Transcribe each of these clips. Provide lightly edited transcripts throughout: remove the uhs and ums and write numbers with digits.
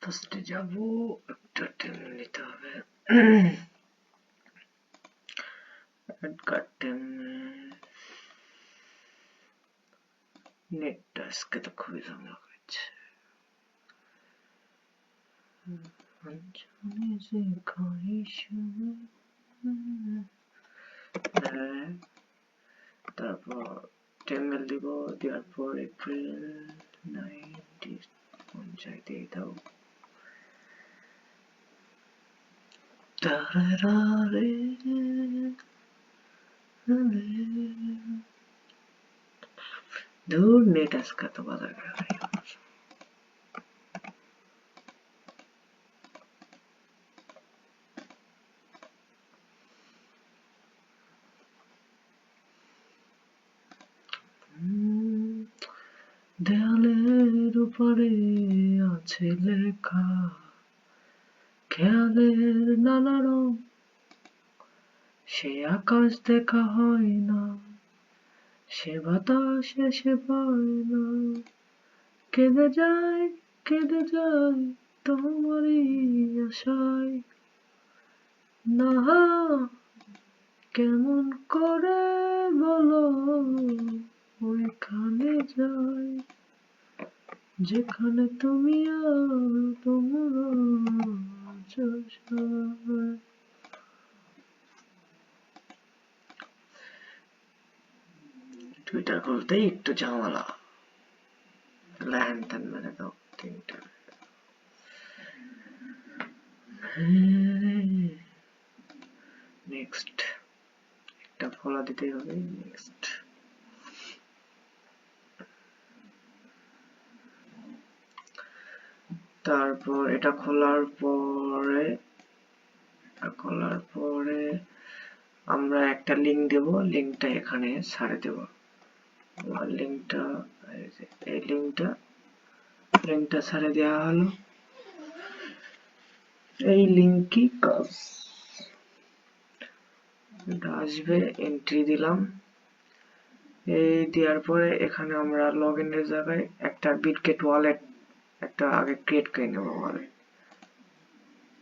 ফার্স্টে যাব, একটা টেম নিতে হবে। নেটটা আজকে তো খুবই ঝামেলা করছে। তারপর টেমেল দিব, দেওয়ার পর এপ্রিল 90 পঞ্চায়েত দিয়ে দাও। দূর নেট আজকে তো বাজার দেয়ালের উপরে আছে লেখা খেয়ালের নানা রং, সে আকাশ দেখা হয় না, সে বাতাস এসে পায় না, কেঁদে যায় তোমারই আশায়, না কেমন করে বলো ওইখানে যাই, যেখানে তুমি তোমার টুইটার খুলতেই একটু ঝামেলা, ল্যান ত্যান মেরে দাও তিনটা। নেক্সট একটা ফলো দিতে হবে। নেক্সট তারপর এটা খোলার পরে আমরা একটা লিংক দেব, লিংকটা এখানে ছাড়ে দেব। লিংকটা এই লিংকটা ছাড়ে দেওয়া হলো। এই লিংকই কাজ, এটা আসবে, এন্ট্রি দিলাম। এই দেওয়ার পরে এখানে আমরা লগ ইনের জায়গায় একটা বিটগেট ওয়ালেট একটা আগে ক্রিয়েট করে নেব। ওয়ালেট,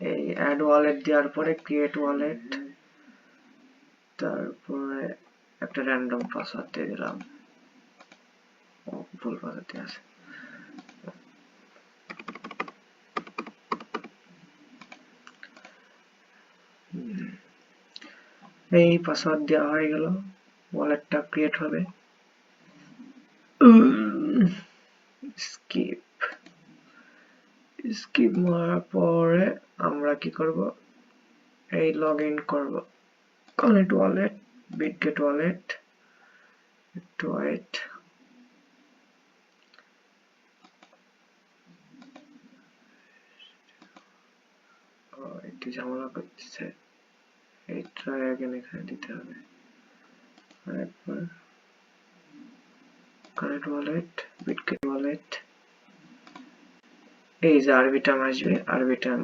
এই অ্যাড ওয়ালেট দেওয়ার পরে ক্রিয়েট ওয়ালেট, তারপরে একটা র্যান্ডম পাসওয়ার্ড দিয়ে দিলাম। ভুল পাসওয়ার্ড দিয়ে আছে। এই পাসওয়ার্ড দেওয়া হয়ে গেল, ওয়ালেটটা ক্রিয়েট হবে। স্কিপ মারার পরে আমরা কি করব, এই লগ ইন করব কানেক্ট ওয়ালেট, বিটগেট ওয়ালেট। একটু ওয়েট, একটু ঝামেলা করতেছে, এই ট্রাই अगेन এখানে দিতে হবে। আরেকবার কানেক্ট ওয়ালেট, বিটগেট ওয়ালেট, এই যে আরবিটাম আসবে, আরবিটাম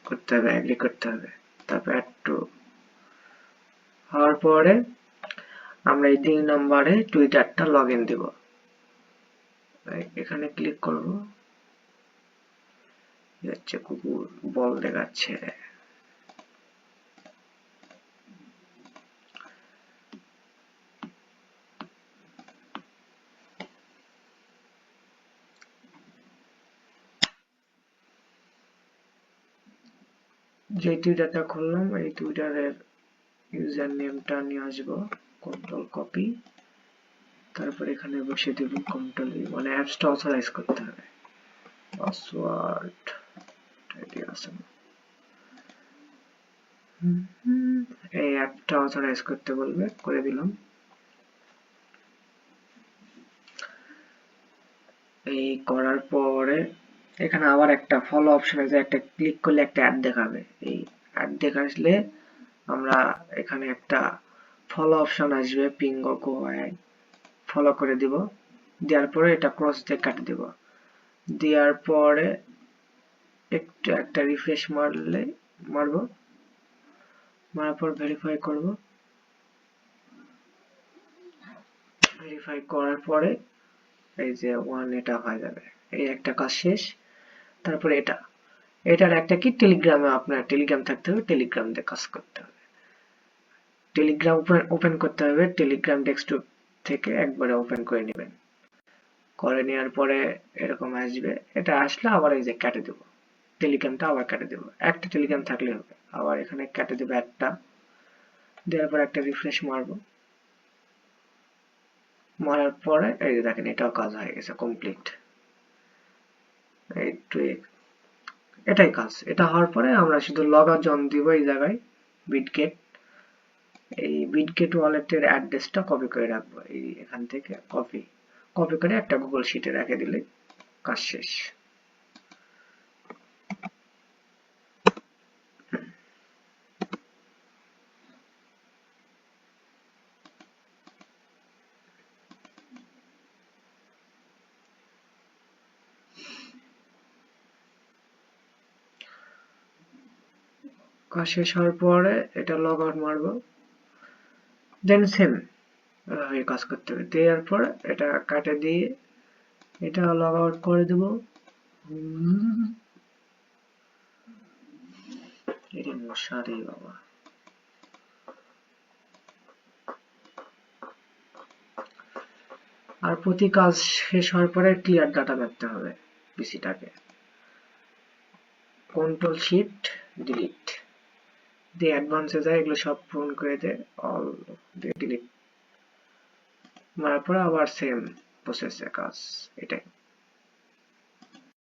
করতে হবে, এগ্রি করতে হবে। তারপর অ্যাড টু হওয়ার পরে আমরা এই 3 নম্বরে টুইটারটা লগ ইন দিব। এখানে ক্লিক করব, যাচ্ছে কুকুর বল দেখাচ্ছে। যে টুইটারটা খুললাম এই টুইটারের ইউজার নেমটা নিয়ে আসবো, কন্ট্রোল কপি, তারপর এখানে বসে দেব কন্ট্রোল, মানে অ্যাপসটা অথরাইজ করতে হবে। পাসওয়ার্ড এটি আছে, এই অ্যাপটা অথরাইজ করতে বলবে, করে দিলাম। এই করার পরে এখানে আবার একটা ফলো অপশন আছে, একটা ক্লিক করলে একটা অ্যাড দেখাবে। এই অ্যাড দেখালে আমরা এখানে একটা ফলো অপশন আসবে, পিঙ্গ গো অ্যাড, ফলো করে দিব। দেওয়ার পরে এটা ক্রস দিয়ে কাটে দিব। দেওয়ার পরে একটু একটা রিফ্রেশ মারবো, মারার পর ভেরিফাই করব। ভেরিফাই করার পরে এই যে 1 এটা হয়ে যাবে। এই একটা কাজ শেষ। তারপরে এটার একটা কি টেলিগ্রামে আপনার টেলিগ্রাম থাকতে হবে, টেলিগ্রাম দিয়ে কাজ করতে হবে। টেলিগ্রাম ওপেন করতে হবে, টেলিগ্রাম ডেস্কটপ থেকে একবারে ওপেন করে নেবেন। করে নেওয়ার পরে এরকম আসবে, এটা আসলে আবার এই যে কেটে দেবো, টেলিগ্রামটা আবার কেটে দেবো। একটা টেলিগ্রাম থাকলে হবে, আবার এখানে কেটে দেবো একটা, দেওয়ার পর একটা রিফ্রেশ মারবো, মারার পরে এই যে দেখেন এটাও কাজ হয়ে গেছে কমপ্লিট। এটাই কাজ। এটা হওয়ার পরে আমরা শুধু লগ আউট দিব এই জায়গায় বিটগেট, এই বিটগেট ওয়ালেটের অ্যাড্রেসটা কপি করে রাখবো, এই এখান থেকে কপি করে একটা গুগল শিটে রেখে দিলে কাজ শেষ। কাজ শেষ হওয়ার পরে এটা লগ আউট মারবো, দেন সেম কাজ করতে হবে। দেওয়ার পরে এটা কাটে দিয়ে এটা লগ আউট করে দেব। এটি মশা রে বাবা। আর প্রতি কাজ শেষ হওয়ার পরে ক্লিয়ার ডাটা মারতে হবে পিসিটাকে, কন্ট্রোল শিফট ডিলিট দিয়ে অ্যাডভান্সে যায়, এগুলো সব পূরণ করে দেয়, অল দিয়ে ডিলিট মারার পরে আবার সেম প্রসেসে কাজ, এটাই।